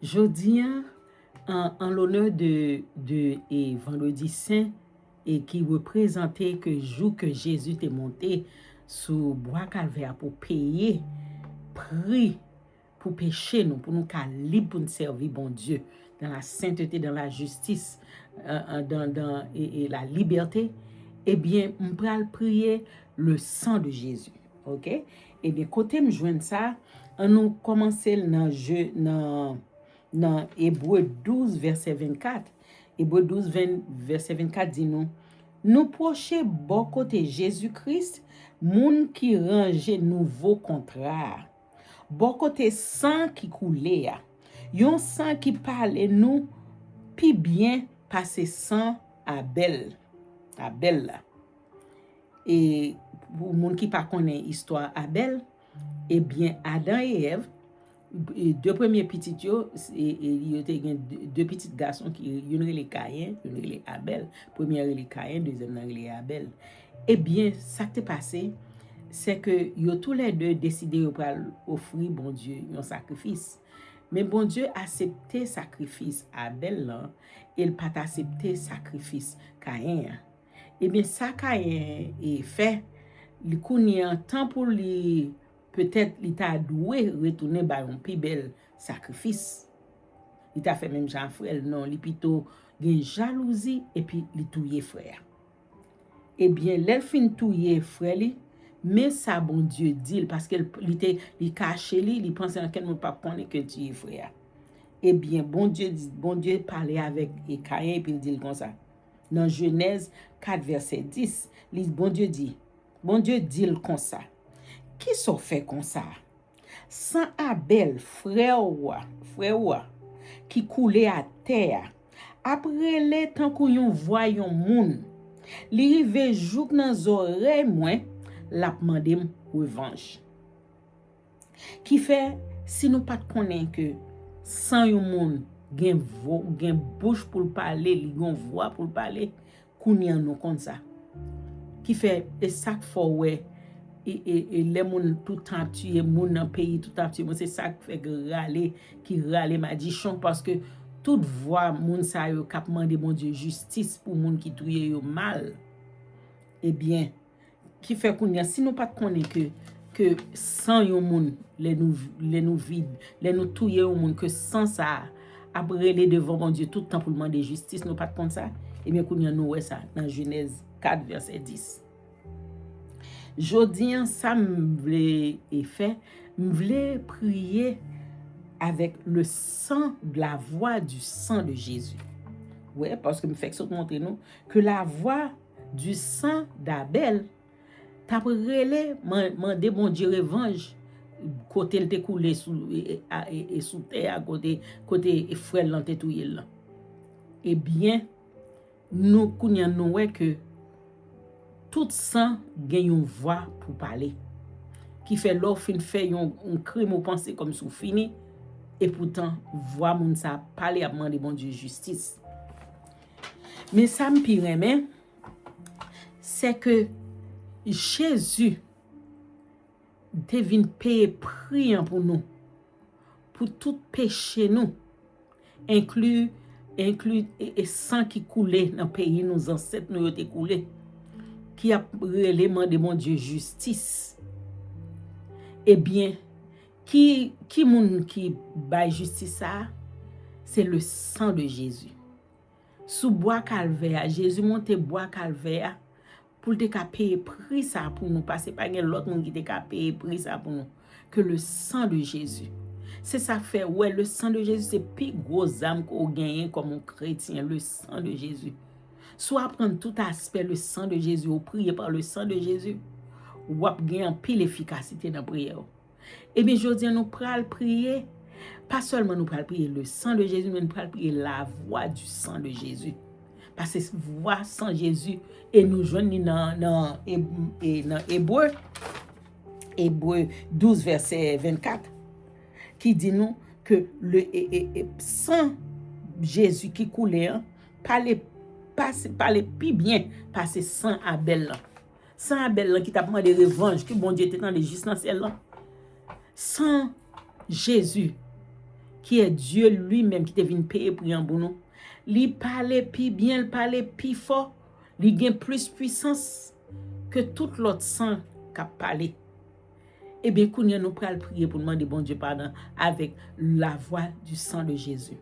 Jodi en l'honneur de et vendredi saint et qui représentait que jour que Jésus est monté sous bois calvaire pour payer prix pour pécher nous, pour nous qu'à libre pour nous servir bon Dieu dans la sainteté, dans la justice, et la liberté, eh bien, on peut prier le sang de Jésus. OK? Eh bien, côté me joindre ça, on nous commencer dans Hébreu 12 verset 24. Hébreu 12 verset 24 dit nous procher bon côté Jésus-Christ, moun qui range nouveau contrat. Bon côté sang qui coulait, yon sang qui parle nous pi bien passer sang Abel là. Et pour moun qui pas connaît histoire Abel, eh bien Adam et Ève, deux premiers petits yo, et te gen deux petits garçons qui yon relé Caïn, yon relé Abel, premier relé Caïn, deuxième relé Abel. Eh bien ça qui t'est passé, c'est que yo tous les deux décidé de offrir bon Dieu un sacrifice. Mais bon Dieu accepté sacrifice Abel là, il pas accepté sacrifice Caïn. Eh bien ça Caïn est fait, il connaît un temps pour lui peut-être il t'a doué retourner par un plus bel sacrifice. Il t'a fait même Jean frère non, il plutôt gen jalousie et puis il touyer frère. Eh bien l'el fin touyer frère li, mais ça bon Dieu dit parce qu'il il caché li, il pensait en quel monde pas connaître que tu es frère. Eh bien bon Dieu parlait avec Caïn et puis il dit comme ça. Dans Genèse 4 verset 10, bon Dieu dit comme ça. Qui s'en fait comme ça? Sans Abel, frère qui coulait à terre, après les temps qu'on yon voyon moun, li rive jouk nan zorey mwen, la pmande revanche. Qui fait, si nous pas connaît que sans yon moun, gen bouche pour parler, li gen voix pour parler, kounyan nou comme ça. Qui fait, et ça faut ouais, et les moun tout temps tué moun dans pays tout temps tué, c'est ça qui râler madichon parce que toute voix moun sa yo k'ap mande bon Dieu justice pour moun qui touye yo mal. Eh bien, qui fait qu'on y a si nous pas connaît que sans yon moun les nous vide, les nous touye yon moun que sans ça après les devant bon Dieu tout le temps pour demander justice, nous pas compte ça. Eh bien qu'on y a nous ouais ça dans Genèse 4 verset 10. Jodi ça m'vle fait, m'vle prier avec le sang de la voix du sang de Jésus. Ouais, parce que me fait que ça montrer nous que la voix du sang d'Abel t'a relé mandé bon Dieu revanche côté il te coulé sous et sous terre côté frère l'an touyer là. Eh bien nous kounya nous ouais que tout sang gagne une voix pour parler qui fait l'offre fait un crime ou penser comme sous fini et pourtant voix moun ça parler à demander bon Dieu justice. Mais ça me pire mais c'est que Jésus te vinn payer prix pour nous pour tout péché nous inclus et sang qui coulait dans pays nos ancêtres nous été coulé qui a l'élément de mon Dieu justice. Eh bien qui moun qui bail justice ça c'est le sang de Jésus. Sous bois calvaire Jésus monte bois calvaire pour te payer prix ça pour nous passer pas gen l'autre monde qui te payer prix ça pour nous que le sang de Jésus. C'est ça fait ouais le sang de Jésus c'est plus gros âme qu'on gagne comme un chrétien le sang de Jésus. Soit prendre tout aspect le sang de Jésus ou prier par le sang de Jésus ou gagner pile efficacité dans prière. Et bien jodi nous pral prier pas seulement nous pral prier le sang de Jésus mais nous pral prier la voix du sang de Jésus. Parce que voix sans Jésus et nous joignent dans Hébreu 12 verset 24 qui dit nous que le sang Jésus qui coulait parler plus bien passer sans Abel là. Sans Abel là qui t'a demandé revanche que bon Dieu était dans les juste dans ciel là. Sans Jésus qui est Dieu lui-même qui te vient payer pour nous. Li parle plus bien, il parle plus fort, li gain plus puissance que tout l'autre sang qu'a parlé. Eh bien, nous pral prier pour demander bon Dieu pardon avec la voix du sang de Jésus.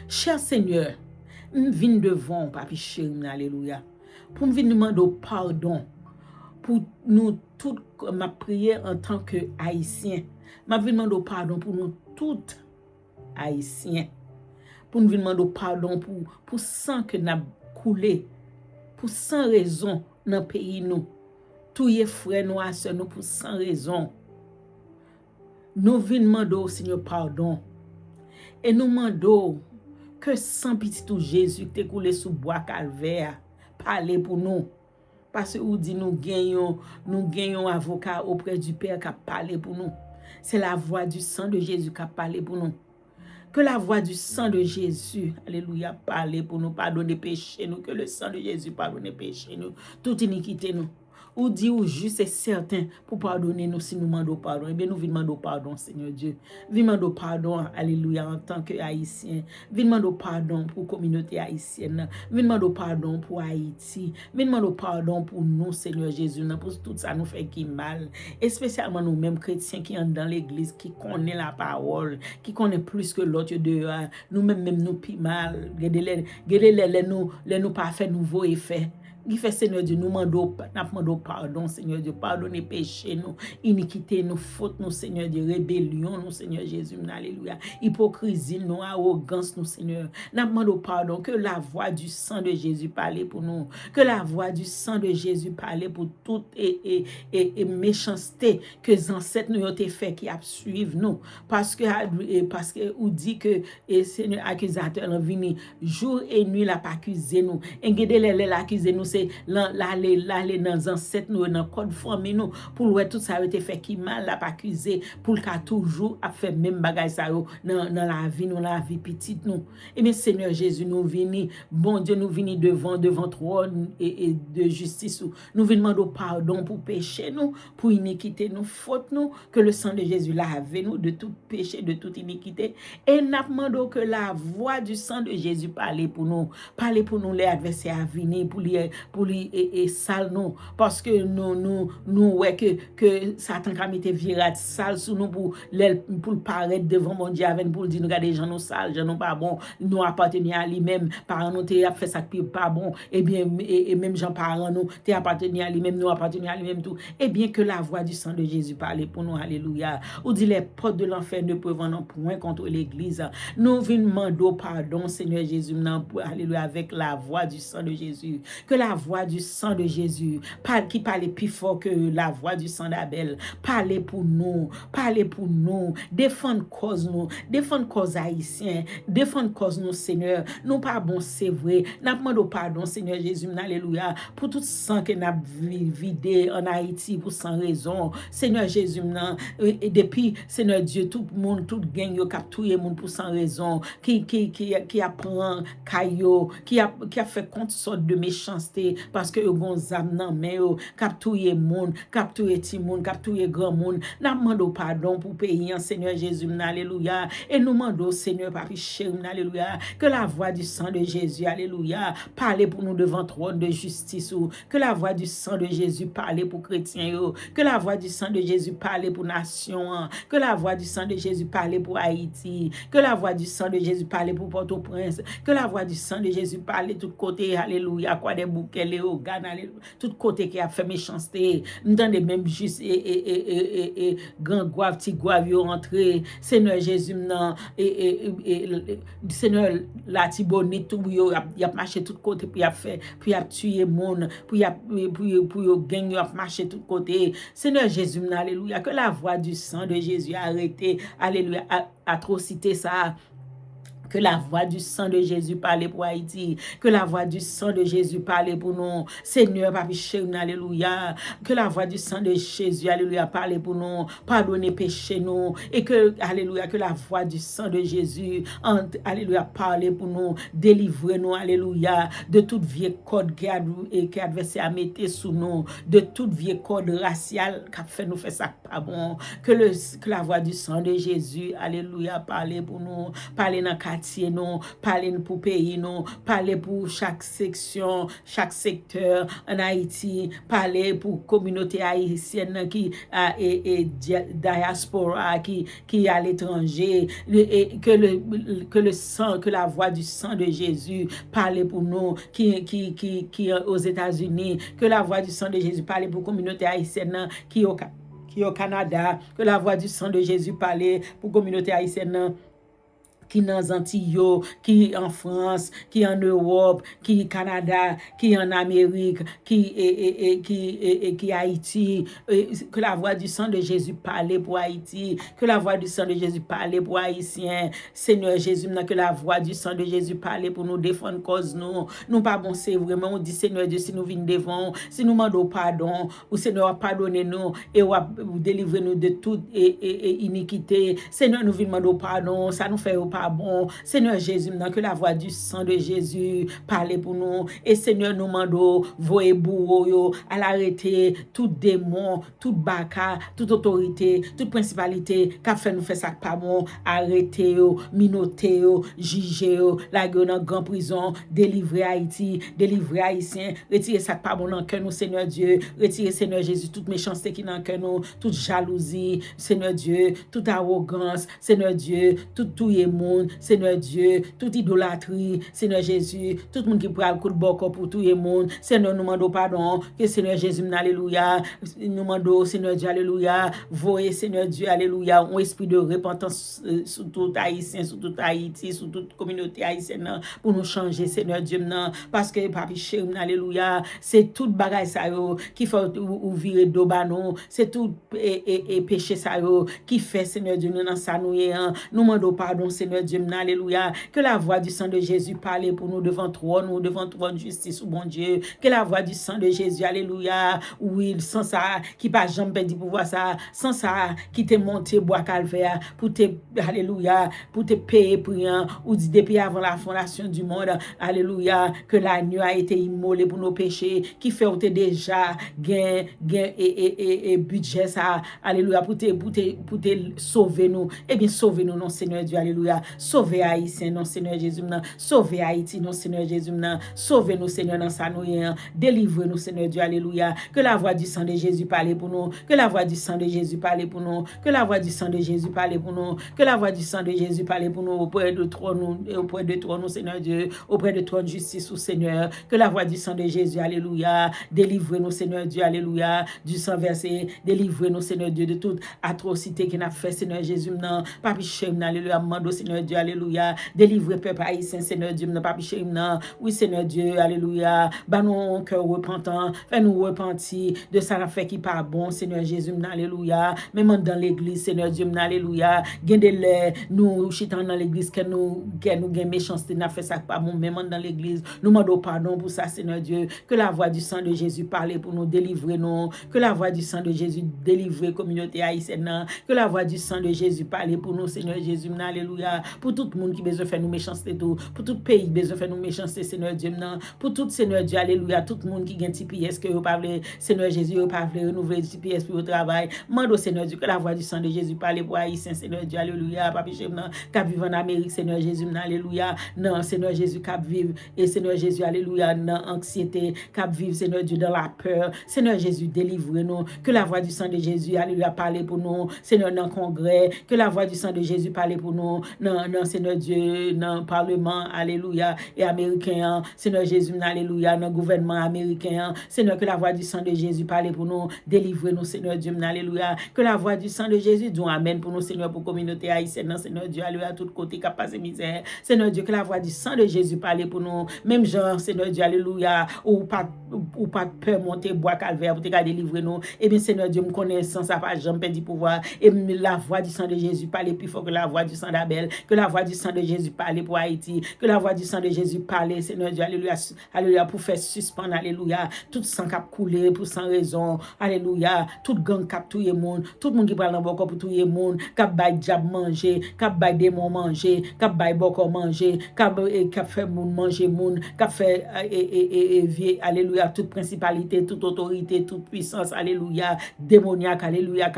Cher Seigneur, je viens devant, papi chéri, alléluia, pour me demander pardon pour nous toutes, ma prière en tant que haïtien. Je viens demander pardon pour nous toutes haïtiens. Pour nous demander pardon pour sang que nous avons coulé, pour sans raison dans le pays nous. Tous les frères nous à nous pour sans raison. Nous venons demander, Seigneur, pardon. Et nous demandons que sans petit tout Jésus qui est coulé sous bois calvaire, parler pour nous. Parce que nous dit nous gagnons avocat auprès du Père qui a parlé pour nous. C'est la voix du sang de Jésus qui a parlé pour nous. Que la voix du sang de Jésus, alléluia, parle pour nous, pardonner péché nous, que le sang de Jésus pardonne péché nous, toute iniquité nous. Ou dit ou juste et certain pour pardonner nous si nous demandons pardon. Eh bien, nous demandons pardon, Seigneur Dieu. Nous demandons pardon, alléluia, en tant que haïtien. Nous demandons pardon pour la communauté haïtienne. Nous demandons pardon pour Haïti. Nous demandons pardon pour nous, Seigneur Jésus, pour tout ça nous fait qui mal. Et spécialement nous-mêmes chrétiens qui sont dans l'église, qui connaissent la parole, qui connaissent plus que l'autre dehors. Nous-mêmes, nous pis mal. Regardez-les, nous pas fait nouveau effet. Il fait Seigneur Dieu, nous demandons pardon, Seigneur Dieu, pardonnez péché, nous, iniquité, nous, faute, nous, Seigneur Dieu, rébellion, nous, Seigneur Jésus, alléluia, hypocrisie, nous, arrogance, nous, Seigneur. Nous demandons pardon, que la voix du sang de Jésus parle pour nous, que la voix du sang de Jésus parle pour toute et méchanceté que les ancêtres nous ont fait qui a suivi nous, parce que ou dit que Seigneur accusateur est venu jour et nuit la pas accuser nous, engagez les accuser nous c'est l'aller dans les ancêtres nous dans code famille nous pour ouais tout ça a été fait qui mal la pas accuser pour qu'a toujours a fait même bagage ça dans la vie nous la vie petite nous. Et bien Seigneur Jésus nous vini bon Dieu nous vini devant trône et de justice nous venons demander pardon pour péché nous pour iniquité nous faute nous que le sang de Jésus lave nous de tout péché de toute iniquité et nous demandons que la voix du sang de Jésus parle pour nous les adversaires à venir pour lui et sale nous parce que nous ouais que Satan a mis virat sale sur nous pour paraître devant mon Dieu avec pour dire nous regarder gens nous sales gens nous pas bon nous appartenir à lui-même parents nous t'ai fait ça qui pas bon et bien et même gens parents nous t'ai appartenir à lui-même nous appartenir à lui-même tout et bien que la voix du sang de Jésus parle pour nous alléluia ou dit les portes de l'enfer ne peuvent en point contre l'église nous venons demander pardon Seigneur Jésus alléluia avec la voix du sang de Jésus. Que la voix du sang de Jésus, qui parle plus fort que la voix du sang d'Abel, parlez pour nous, défendre cause haïtien, défendre cause nous, Seigneur. Nous pas bon, c'est vrai. Nous demandons pardon, Seigneur Jésus, alléluia, pour tout sang que nous avons vidé en Haïti pour sans raison. Seigneur Jésus, et depuis, Seigneur Dieu, tout le monde, tout gang, qui a tué le monde pour sans raison, qui apprend, qui a fait compte sorte de méchanceté parce que gon zam nan men yo capturer monde capturer ti monde capturer grand monde n'a demandons pardon pour pays en Seigneur Jésus alléluia et nous demandons Seigneur papi chéri alléluia que la voix du sang de Jésus alléluia parle pour nous devant trône de justice que la voix du sang de Jésus parle pour chrétiens yo que la voix du sang de Jésus parle pour nation que la voix du sang de Jésus parle pour Haïti que la voix du sang de Jésus parle pour Port-au-Prince que la voix du sang de Jésus parle tout côté alléluia quoi des bouquets les organes tout côté qui a fait méchanceté m'entendez même juste et grand goave petit goave yo rentré Seigneur Jésus non et Seigneur la tibonite tout yo y a marché tout côté puis a fait puis a tué monde pour yo gang yo a marché tout côté Seigneur Jésus alléluia que la voix du sang de Jésus a arrêté alléluia atrocité ça Que la voix du sang de Jésus parle pour Haïti. Que la voix du sang de Jésus parle pour nous. Seigneur, Papi Chéri, alléluia. Que la voix du sang de Jésus, alléluia, parle pour nous. Pardonnez péché nous. Et que, alléluia, que la voix du sang de Jésus, alléluia, parle pour nous. Délivrez-nous, alléluia, de toute vieille code qui adversaire a mis sous nous. De toute vieille code raciale qui a fait nous faire ça pas bon. Que la voix du sang de Jésus, alléluia, parle pour nous. Parle dans quartier nous, parler pour pays nous, parler pour chaque section, chaque secteur en Haïti, parler pour communauté haïtienne qui et diaspora qui à l'étranger, que le sang, que la voix du sang de Jésus parle pour nous qui aux États-Unis, que la voix du sang de Jésus parle pour communauté haïtienne qui au Canada, que la voix du sang de Jésus parle pour communauté haïtienne qui dans les Antilles, qui en France, qui en Europe, qui au Canada, qui en Amérique, qui Haïti, que la voix du sang de Jésus parle pour Haïti, que la voix du sang de Jésus parle pour Haïtiens. Seigneur Jésus, que la voix du sang de Jésus parle pour nous défendre cause nous pas bon, c'est vraiment, on dit Seigneur Dieu, si nous venons devant, si nous demandons pardon, ou Seigneur pardonnez nous et ou délivrer nous de toute iniquité. Seigneur, nous venons demander pardon, ça nous fait pas bon. Seigneur Jésus, que la voix du sang de Jésus parle pour nous. Et Seigneur, nous demandons, voyez bourreau, à l'arrêter, tout démon, tout baka, toute autorité, toute principalité, qu'a fait nous faire ça pas bon, arrêtez, minoter, juger, la gueule dans grande prison, délivrer Haïti, délivrer Haïtien, retirer ça pas bon dans le cœur nous, Seigneur Dieu, retirer, Seigneur Jésus, toute méchanceté qui dans le cœur nous, toute jalousie, Seigneur Dieu, toute arrogance, Seigneur Dieu, tout est monde, Seigneur Dieu, toute idolâtrie, Seigneur Jésus, tout le monde qui prend le coup de bord pour tout le monde, Seigneur, nous demandons pardon, que Seigneur Jésus, alléluia, nous demandons, Seigneur Dieu, alléluia, voyez, Seigneur Dieu, alléluia, un esprit de repentance sur tout Haïtien, sur toute Haïti, sur toute communauté haïtienne, pour nous changer, Seigneur Dieu, parce que, Papi Chéri, alléluia, c'est tout bagage ça qui fait ou virer d'obano, c'est tout et péché ça qui fait, Seigneur Dieu, nous dans ça nous demandons pardon, Seigneur Dieu, alléluia, que la voix du sang de Jésus parle pour nous devant trône de justice, ou bon Dieu, que la voix du sang de Jésus, alléluia, oui, sans ça, qui pas jamais perdu pour voir ça, sans ça, qui te monté bois calvaire, pour te, alléluia, pour te payer pour rien, ou dit depuis avant la fondation du monde, alléluia, que l'agneau a été immolé pour nos péchés, qui fait ou te déjà gain et budget ça, alléluia, pour te sauver nous, et bien sauver nous, non Seigneur Dieu, alléluia, sauver Haïtien, non Seigneur Jésus, sauver Haïti, non Seigneur Jésus, sauver nous Seigneur dans sa nous, délivre nous Seigneur Dieu, alléluia, que la voix du sang de Jésus parle pour nous, que la voix du sang de Jésus parle pour nous, que la voix du sang de Jésus parle pour nous, que la voix du sang de Jésus parle pour nous, auprès de trône, Seigneur Dieu, auprès de trône justice, au Seigneur, que la voix du sang de Jésus, alléluia, délivre nous Seigneur Dieu, alléluia, du sang versé, délivre nous Seigneur Dieu de toute atrocité qu'il a fait, Seigneur Jésus, Papi Chéri, alléluia, mando Seigneur Dieu, alléluia, délivre peuple haïtien, Seigneur Dieu, Papi Chéri, oui Seigneur Dieu, alléluia, bah nous cœur repentant, fais-nous repentir de ça fait qui pas bon, Seigneur Jésus, alléluia, même dans l'église, Seigneur Dieu, alléluia, gardez-les, nous chitant dans l'église, que nous gain méchanceté, n'a fait ça pas bon, même dans l'église, nous demandons pardon pour ça, Seigneur Dieu, que la voix du sang de Jésus parle pour nous délivrer, nous, que la voix du sang de Jésus délivre communauté haïtienne, que la voix du sang de Jésus parle pour nous, Seigneur Jésus, alléluia, pour tout le monde qui besoin faire nous méchanceté tout, pour tout pays besoin faire nous méchanceté, Seigneur Dieu, pour tout Seigneur Dieu, alléluia, tout le monde qui gagne TPS que vous parlez, Seigneur Jésus, vous parlez renouveler TPS pour le travail, mando Seigneur Dieu, que la voix du sang de Jésus parle pour haïtien, Seigneur Dieu, alléluia, Papi Chéri, qui vivent en Amérique, Seigneur Jésus, alléluia, non, Seigneur Jésus, qui vivent, et Seigneur Jésus, alléluia, dans anxiété, qui vivent, Seigneur Dieu, dans la peur, Seigneur Jésus, délivre-nous, que la voix du sang de Jésus, alléluia, parle pour nous, Seigneur, dans le congrès, que la voix du sang de Jésus parle pour nous, non, Seigneur Dieu, dans le parlement, alléluia, et américain, Seigneur Jésus, alléluia, dans le gouvernement américain, Seigneur, que la voix du sang de Jésus parle pour nous, délivre-nous, Seigneur Dieu, alléluia, que la voix du sang de Jésus, Dieu, amen pour nous, Seigneur, pour la communauté haïtienne, Seigneur Dieu, alléluia, à tout côté, qui a passé misère, Seigneur Dieu, que la voix du sang de Jésus parle pour nous, même genre, Seigneur Dieu, alléluia, ou pas de peur monter, bois calvaire, pour te délivrer nous, et bien, Seigneur Dieu, me connaît sans ça, pas jamais perdu pouvoir, et la voix du sang de Jésus parle plus fort que la voix du sang d'Abel, Que la voix du sang de Jésus parle pour Haïti. Que la voix du sang de Jésus parle, Seigneur Dieu, alléluia, alléluia, pour faire suspendre, alléluia, tout sang qui a coulé pour sans raison, alléluia, tout gang qui a tout le monde, tout le monde qui parle dans le corps pour tout le monde, qui a bail diable manger, qui a bail démon manger, qui a bail boko manger, qui a fait moun manger moun, qui a fait, alléluia, toute principalité, toute autorité, toute puissance, alléluia, démoniaque, alléluia,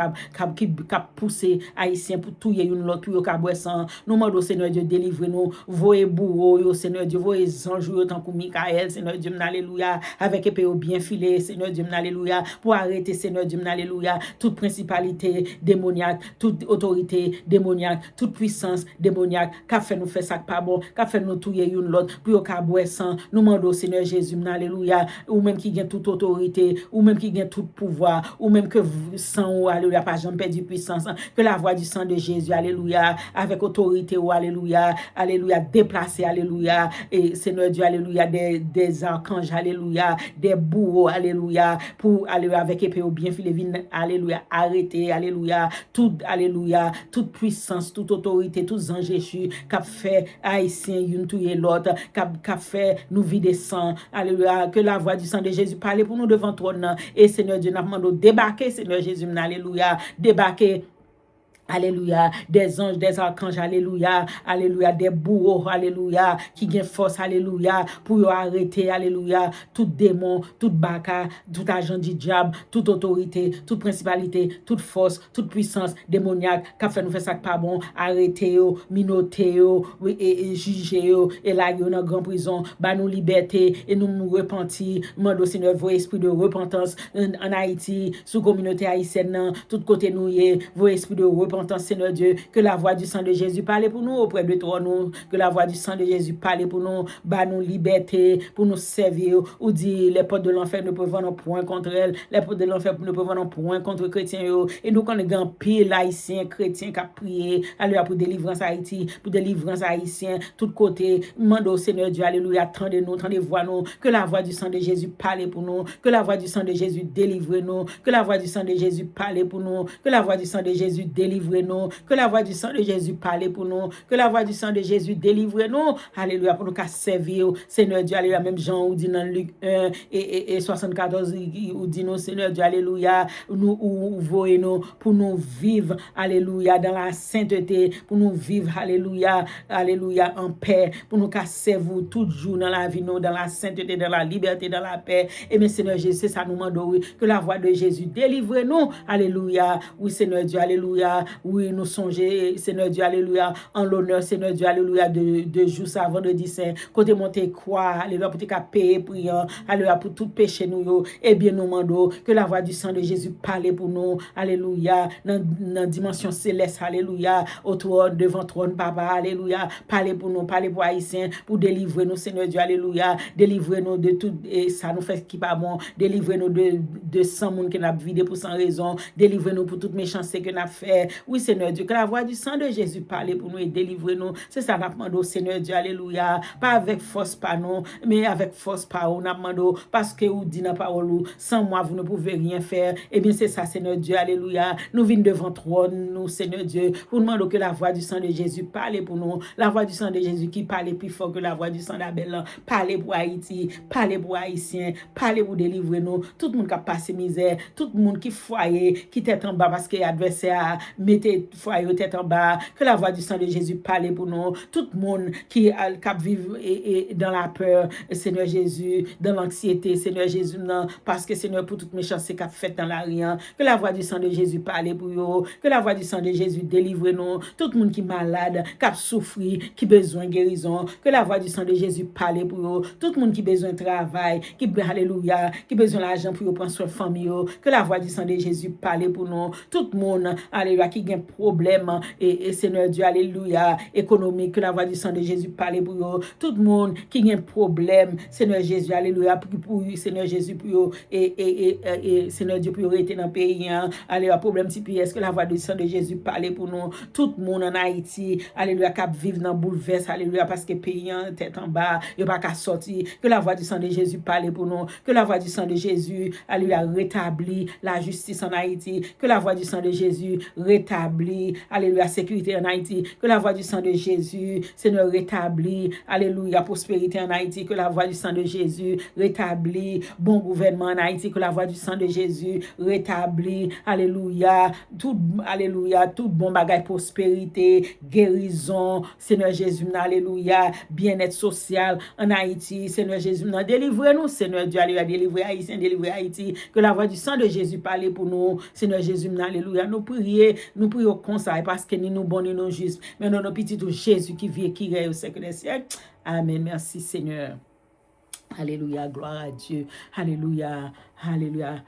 qui a poussé haïtien pour tout une l'autre, pour qu'il boit sang. Nous demandons, Seigneur Dieu, délivre-nous, voyez bourreau, Seigneur Dieu, voyez anges, tant que Michael, Seigneur Dieu, alléluia, avec épée bien filé, Seigneur Dieu, alléluia, pour arrêter, Seigneur Dieu, alléluia, toute principalité démoniaque, toute autorité démoniaque, toute puissance démoniaque, qu'a fait nous faire ça pas bon, qu'a fait nous tuer une l'autre, pour qu'il boit sang. Nous demandons, Seigneur Jésus, alléluia, ou même qui gagne toute autorité, ou même qui gagne tout pouvoir, ou même que sang, alléluia, pas jamais perdu puissance, que la voix du sang de Jésus, alléluia, avec autorité, ou alléluia, alléluia, déplacé, alléluia, et Seigneur Dieu, alléluia, des archanges, alléluia, des bourreaux, alléluia, pour, alléluia, avec épée au bien filé, alléluia, arrêter, alléluia, toute puissance, toute autorité, tous anges Jésus, qu'a fait haïtien, une tout et l'autre, qu'a fait nous vider sang, alléluia, que la voix du sang de Jésus parle pour nous devant toi, et Seigneur Dieu, nous demandons débarquer, Seigneur Jésus, alléluia, débarquer. Alléluia, des anges, des archanges, alléluia, alléluia, des bourreaux, alléluia, qui gagnent force, alléluia, pour arrêter, alléluia, tout démon, tout baka, tout agent du diable, toute autorité, toute principalité, toute force, toute puissance démoniaque, qui fait nous faire ça pas bon, arrêter, minoter, et juger, et là, dans la grande prison, bah nous liberté, et nous repentir, demandons Seigneur, vos esprits de repentance en Haïti, sous communauté haïtienne, tout côté nous, vos esprits de repentance, Seigneur Dieu, que la voix du sang de Jésus parle pour nous auprès de toi, nous, que la voix du sang de Jésus parle pour nous, bah nous liberté, pour nous servir, ou dit les portes de l'enfer ne peuvent vendre point contre elle, les portes de l'enfer ne peuvent vendre point contre chrétiens, et nous connaissons pile haïtien, chrétien qui a prié, alléluia, pour délivrance Haïti, pour délivrance haïtien, tout côté, demandons Seigneur Dieu, alléluia, attendez-nous, attendez-vous, que la voix du sang de Jésus parle pour nous, que la voix du sang de Jésus délivre nous, que la voix du sang de Jésus parle pour nous, que la voix du sang de Jésus délivre nous, que la voix du sang de Jésus parle pour nous, que la voix du sang de Jésus délivre nous, alléluia, pour nous qu'à servir, Seigneur Dieu, alléluia, même Jean ou dit dans Luc 1 et 74, ou dit nous, Seigneur Dieu, alléluia, nous voyez nous, pour nous vivre, alléluia, dans la sainteté, pour nous vivre, alléluia, alléluia, en paix, pour nous qu'à servir tout jour dans la vie, nous, dans la sainteté, dans la liberté, dans la paix, et bien Seigneur Jésus, c'est ça nous demandons, oui, que la voix de Jésus délivre nous, alléluia, oui Seigneur Dieu, alléluia, oui, nous songer, Seigneur Dieu, alléluia, en l'honneur, Seigneur Dieu, alléluia, de jour ça, vendredi saint, côté monter quoi, alléluia, pour te payer priant, alléluia, pour tout péché nous, et bien nous demandons que la voix du sang de Jésus parle pour nous, alléluia, dans dimension céleste, alléluia, au trône, devant trône, papa, alléluia, parlez pour nous, parlez pour haïtiens, pour délivrer nous, Seigneur Dieu, alléluia, délivrez-nous de tout, et ça nous fait qui pas bon, délivrez-nous de 100 monde qui n'a vidé pour sans raison, délivrez-nous pour toute méchanceté que n'a fait, oui, Seigneur Dieu, que la voix du sang de Jésus parle pour nous et délivre-nous. C'est ça qu'on demande au Seigneur Dieu, alléluia. Pas avec force par nous, mais avec force par nous. Demande parce que vous dites dans la parole, sans moi, vous ne pouvez rien faire. Eh bien, c'est ça, Seigneur Dieu, alléluia. Nous venons devant trône, nous, Seigneur Dieu. Vous demandons que la voix du sang de Jésus parle pour nous. La voix du sang de Jésus qui parle plus fort que la voix du sang d'Abel. Parlez pour Haïti, parlez pour Haïtiens, parlez pour délivrer nous. Tout le monde qui a passé misère, tout le monde qui foyer, qui tête en bas parce que l'adversaire mettez foyer tête en bas, que la voix du sang de Jésus parle pour nous, tout le monde qui vivre et dans la peur, Seigneur Jésus, dans l'anxiété, Seigneur Jésus, non, parce que Seigneur, pour toute méchanceté qu'a fait dans la rien, que la voix du sang de Jésus parle pour eux, que la voix du sang de Jésus délivre nous, tout le monde qui est malade, qui a souffert, qui a besoin de guérison, que la voix du sang de Jésus parle pour eux, tout le monde qui a besoin de travail, qui alléluia, qui a besoin d'argent pour prendre soin de famille, que la voix du sang de Jésus parle pour nous, tout le monde, alléluia, qui a un problème, et Seigneur Dieu, alléluia, économique, que la voix du sang de Jésus parle pour eux, tout le monde qui a un problème, Seigneur Jésus, alléluia, pour Seigneur Jésus, pour et Seigneur Dieu, pour rester dans le pays, alléluia, problème si est-ce que la voix du sang de Jésus parle pour nous, tout le monde en Haïti, alléluia, qui vivent dans le bouleverse, alléluia, parce que le pays tête en bas, il n'y a pas qu'à sortir, que la voix du sang de Jésus parle pour nous, que la voix du sang de Jésus, alléluia, rétablit la justice en Haïti, que la voix du sang de Jésus rétablit rétablit, alléluia, sécurité en Haïti, que la voix du sang de Jésus, Seigneur, rétablit, alléluia, prospérité en Haïti, que la voix du sang de Jésus rétablit, bon gouvernement en Haïti, que la voix du sang de Jésus rétablit, alléluia, tout bon bagage, prospérité, guérison, Seigneur Jésus, alléluia, bien-être social en Haïti, Seigneur Jésus, délivrez-nous, Seigneur Dieu, alléluia, délivrez Haïtien, délivrez Haïti, que la voix du sang de Jésus parle pour nous, Seigneur Jésus, alléluia, nous prions comme ça, parce que nous bons, nous justes, mais nous petits tout Jésus qui vit et qui règne au siècle des siècles. Amen, merci Seigneur. Alléluia, gloire à Dieu. Alléluia, alléluia.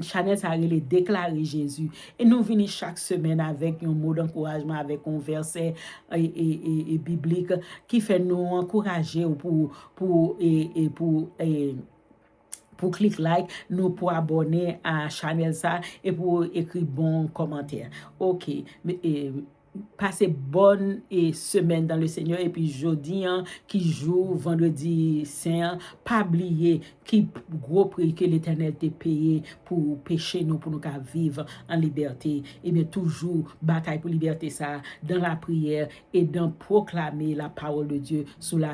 Chanel, ça a déclaré Jésus. Et nous venons chaque semaine avec un mot d'encouragement, avec un verset biblique qui fait nous encourager pour cliquer like, nous pour abonner à Chanel ça et pour écrire bon commentaire. OK. Passez bonne semaine dans le Seigneur et puis jeudi qui joue vendredi saint, pas oublier qui gros prix que l'Éternel t'a payé pour pécher nous pour nous vivre en liberté et bien toujours bataille pour liberté ça dans la prière et dans proclamer la parole de Dieu sous la